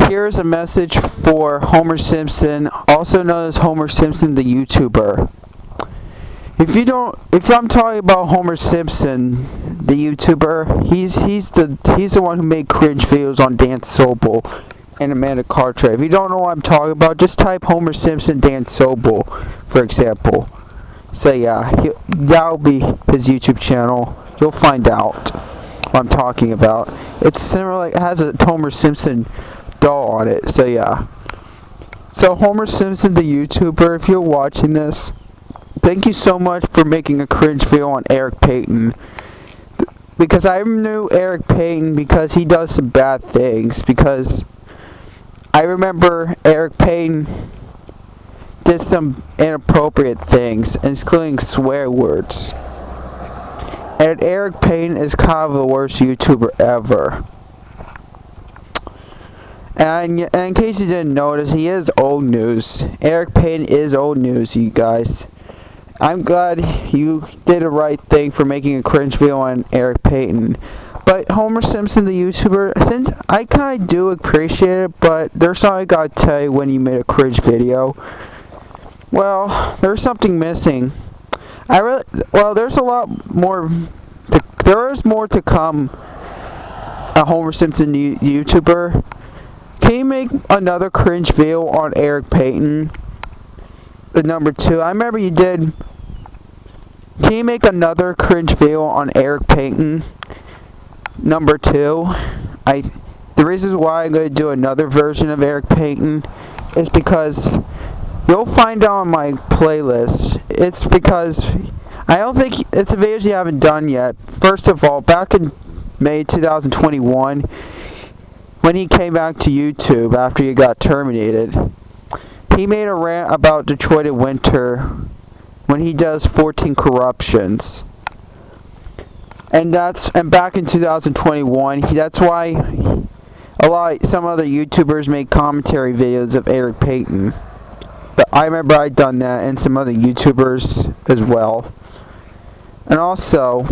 Here's a message for Homer Simpson, also known as Homer Simpson the YouTuber. If I'm talking about Homer Simpson the YouTuber, he's the one who made cringe videos on Dan Sobel and Amanda Cartwright. If you don't know what I'm talking about, just type Homer Simpson Dan Sobel, for example. So yeah, that'll be his YouTube channel. You'll find out what I'm talking about. It's similar, it has a Homer Simpson doll on it. So yeah. So Homer Simpson the YouTuber, if you're watching this, thank you so much for making a cringe video on Eric Payton. Because I knew Eric Payton because he does some bad things. Because I remember Eric Payton did some inappropriate things, including swear words. And Eric Payton is kind of the worst YouTuber ever. And in case you didn't notice, he is old news. Eric Payton is old news, you guys. I'm glad you did the right thing for making a cringe video on Eric Payton. But Homer Simpson the YouTuber, since I kind of do appreciate it, but there's something I gotta tell you when you made a cringe video. Well, there's something missing. There's a lot more. There is more to come. A Homer Simpson YouTuber. Can you make another cringe video on Eric Payton? The number 2. I remember you did. Can you make another cringe video on Eric Payton? Number 2. The reason why I'm going to do another version of Eric Payton is because you'll find out on my playlist. It's because I don't think it's a videos you haven't done yet. First of all, back in May 2021, when he came back to YouTube after he got terminated, he made a rant about Detroit in winter when he does 14 corruptions. And back in 2021, that's why some other YouTubers make commentary videos of Eric Payton. But I remember I'd done that, and some other YouTubers as well. And also,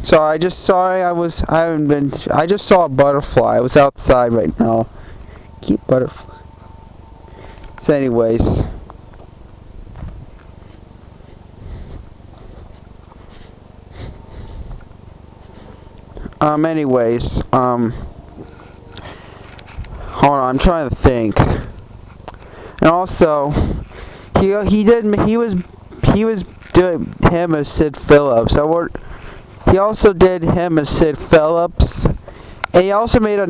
so I just saw I just saw a butterfly. I was outside right now. Cute butterfly. So anyways. Hold on, I'm trying to think. And also, he was doing him as Sid Phillips. He also did him as Sid Phillips, and he also made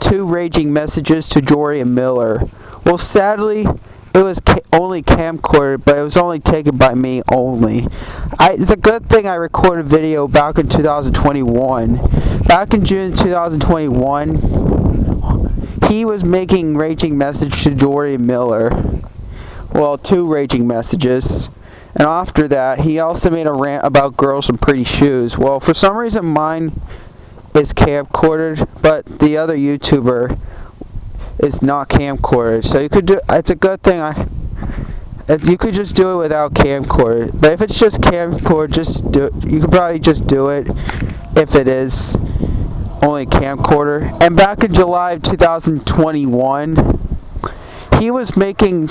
two raging messages to Jory Miller. Well, sadly, it was only camcorded, but it was only taken by me only. It's a good thing I recorded a video back in 2021. Back in June 2021, he was making raging message to Jory Miller. Well, 2 raging messages. And after that, he also made a rant about girls in pretty shoes. Well, for some reason, mine is camcorded, but the other YouTuber is not camcorded. So you could do. It's a good thing you could just do it without camcorder. But if it's just camcorder, just do. You could probably just do it if it is only camcorder. And back in July of 2021, he was making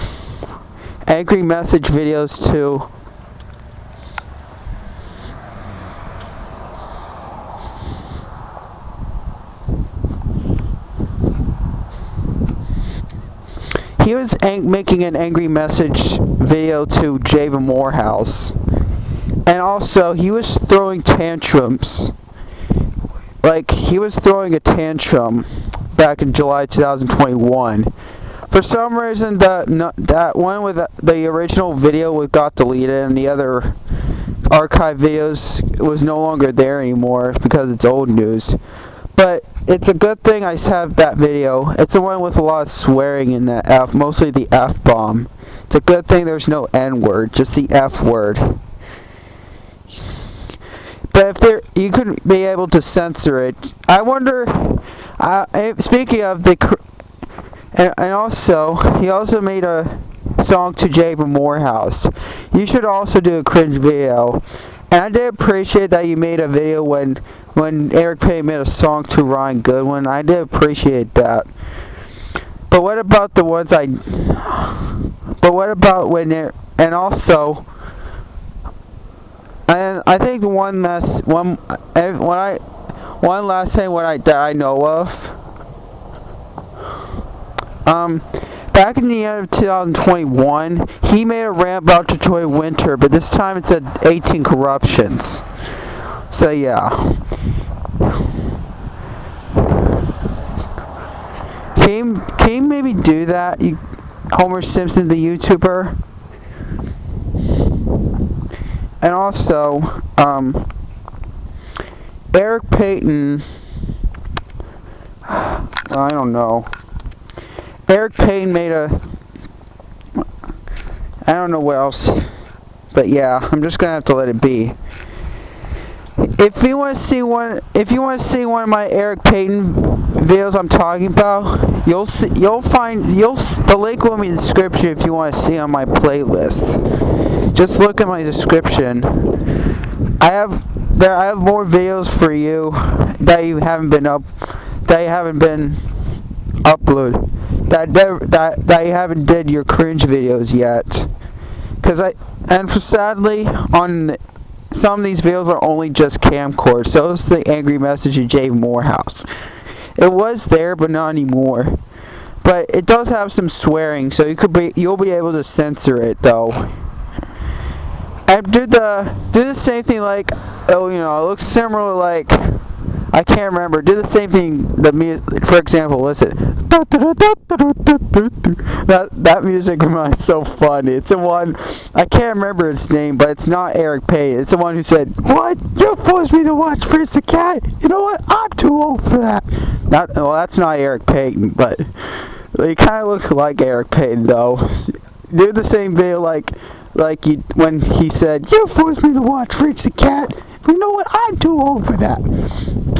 angry message videos too. He was making an angry message video to Javen Morehouse. And also, he was throwing tantrums. Like, he was throwing a tantrum back in July 2021. For some reason, that one with the original video got deleted, and the other archive videos was no longer there anymore because it's old news. But it's a good thing I have that video. It's the one with a lot of swearing in the F, mostly the F-bomb. It's a good thing there's no N-word, just the F-word. But if you could be able to censor it, I wonder. Speaking of And also, he also made a song to Javen Morehouse. You should also do a cringe video. And I did appreciate that you made a video when Eric Payne made a song to Ryan Goodwin. I did appreciate that. But what about the ones But what about when and also, and I think one last thing that I know of. Back in the end of 2021, he made a rant about Troy Winter, but this time it said 18 corruptions. So yeah. Can you maybe do that, Homer Simpson, the YouTuber? And also, Eric Payton, I don't know. Eric Payne made I don't know what else, but yeah, I'm just gonna have to let it be. If you want to see one of my Eric Payton videos I'm talking about, the link will be in the description if you want to see on my playlist. Just look at my description. I have more videos for you that you haven't been uploaded. That you haven't did your cringe videos yet. Sadly, on some of these videos are only just camcorder. So it's the angry message of Javen Morehouse. It was there, but not anymore. But it does have some swearing, so you'll be able to censor it though. And do the same thing it looks similar like. I can't remember. Do the same thing. For example, listen. That music reminds so funny. It's the one I can't remember its name, but it's not Eric Payne. It's the one who said, "What? You forced me to watch Fritz the Cat? You know what? I'm too old for that." That's not Eric Payne, but he kind of looks like Eric Payne though. Do the same video when he said, "You forced me to watch Fritz the Cat. You know what? I'm too old for that."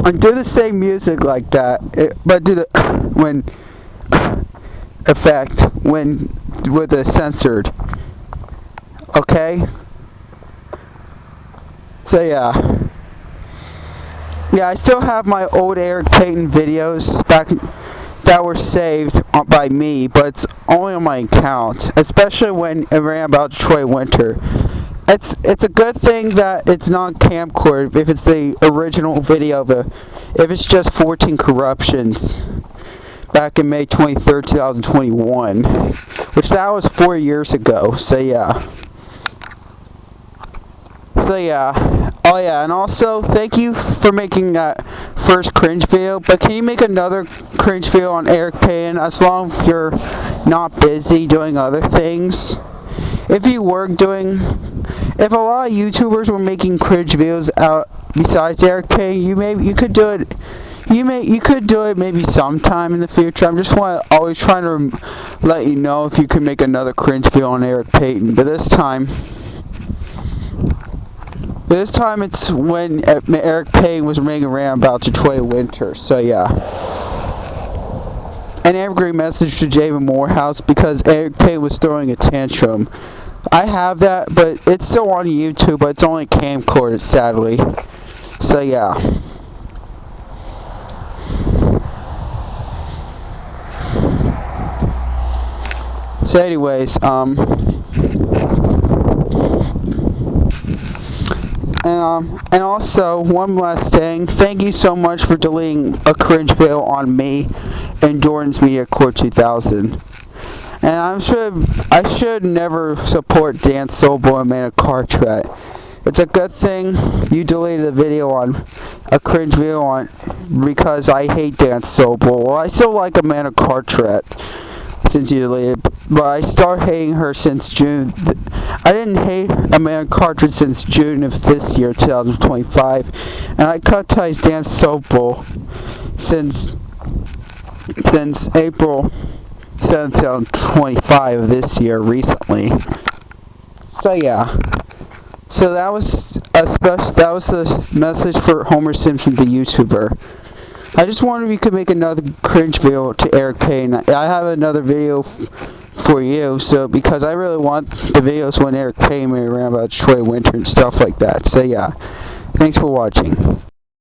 And do the same music like that, but do the with the censored. Okay. So yeah, I still have my old Eric Payton videos back that were saved by me, but it's only on my account. Especially when it ran about Troy Winter. It's a good thing that it's not camcorder if it's the original video if it's just 14 corruptions back in May 23rd, 2021, which that was 4 years ago. So yeah. Oh yeah, and also thank you for making that first cringe video, but can you make another cringe video on Eric Payne as long as you're not busy doing other things? If a lot of YouTubers were making cringe videos out besides Eric Payne, you could do it. You could do it maybe sometime in the future. I'm just always trying to let you know if you could make another cringe video on Eric Payton. But this time it's when Eric Payne was making a rant about Troy Winter. So yeah. An angry message to Javen Morehouse because Eric Payne was throwing a tantrum. I have that, but it's still on YouTube, but it's only camcorder, sadly. So yeah. So anyways, and also one last thing. Thank you so much for deleting a cringe video on me and Jordan's Media Corps 2000. And I should never support Dan Sobel and Amanda Cartwright. It's a good thing you deleted a video on a cringe video on because I hate Dan Sobel. Well, I still like Amanda Cartwright since you deleted, but I started hating her since June. I didn't hate Amanda Cartwright since June of this year, 2025, and I cut ties Dan Sobel since April 2025 of this year, recently. So yeah. So that was a message for Homer Simpson, the YouTuber. I just wonder if you could make another cringe video to Eric Payne. I have another video for you, so because I really want the videos when Eric Payne made around about Troy Winter and stuff like that. So yeah, thanks for watching.